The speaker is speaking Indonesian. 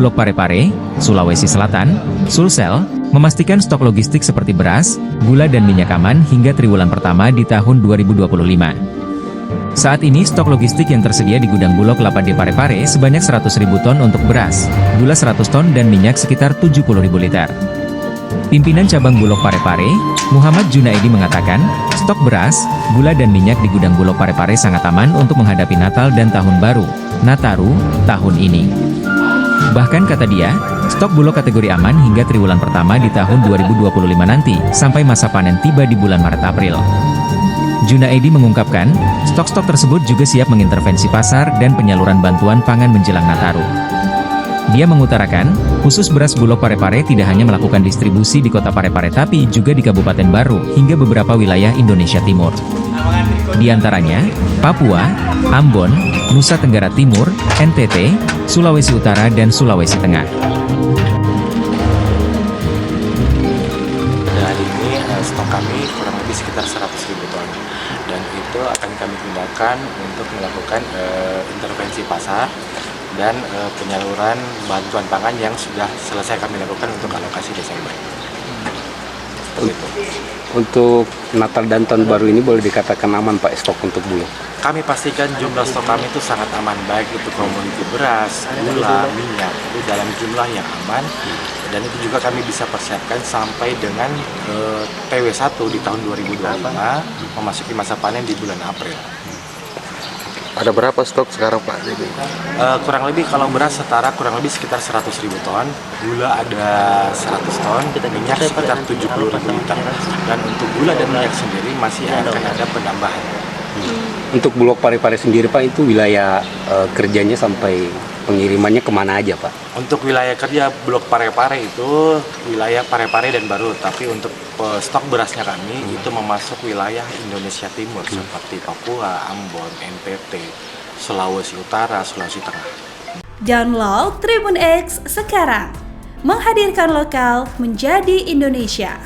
Bulog Parepare, Sulawesi Selatan, Sulsel, memastikan stok logistik seperti beras, gula dan minyak aman hingga triwulan pertama di tahun 2025. Saat ini stok logistik yang tersedia di gudang Bulog 8D Parepare sebanyak 100.000 ton untuk beras, gula 100 ton dan minyak sekitar 70.000 liter. Pimpinan cabang Bulog Parepare, Muhammad Junaidi mengatakan, stok beras, gula dan minyak di gudang Bulog Parepare sangat aman untuk menghadapi Natal dan Tahun Baru, Nataru, tahun ini. Bahkan kata dia, stok Bulog kategori aman hingga triwulan pertama di tahun 2025 nanti, sampai masa panen tiba di bulan Maret-April. Junaidi mengungkapkan, stok-stok tersebut juga siap mengintervensi pasar dan penyaluran bantuan pangan menjelang Nataru. Dia mengutarakan, khusus beras Bulog Parepare tidak hanya melakukan distribusi di kota Parepare tapi juga di Kabupaten Baru hingga beberapa wilayah Indonesia Timur. Di antaranya, Papua, Ambon, Nusa Tenggara Timur, NTT, Sulawesi Utara dan Sulawesi Tengah. Hari ini stok kami kurang lebih sekitar 100.000 ton dan itu akan kami gunakan untuk melakukan intervensi pasar dan penyaluran bantuan pangan yang sudah selesai kami lakukan untuk alokasi Desember. Untuk Natal dan Tahun Baru ini boleh dikatakan aman Pak stok untuk Bulog? Kami pastikan jumlah stok kami itu sangat aman, baik itu komoditi beras, gula, minyak, itu dalam jumlah yang aman dan itu juga kami bisa persiapkan sampai dengan PW1 di tahun 2025 memasuki masa panen di bulan April. Ada berapa stok sekarang Pak? Kurang lebih kalau beras setara kurang lebih sekitar 100.000 ton, gula ada 100 ton, minyak sekitar 70.000 liter. Dan untuk gula dan minyak sendiri masih akan ada penambahan. Untuk Bulog Parepare sendiri Pak, itu wilayah kerjanya sampai pengirimannya kemana aja Pak? Untuk wilayah kerja Bulog Parepare itu wilayah Parepare dan Baru, tapi untuk stok berasnya kami itu memasuk wilayah Indonesia Timur seperti Papua, Ambon, NTT, Sulawesi Utara, Sulawesi Tengah. Download Tribun X sekarang, menghadirkan lokal menjadi Indonesia.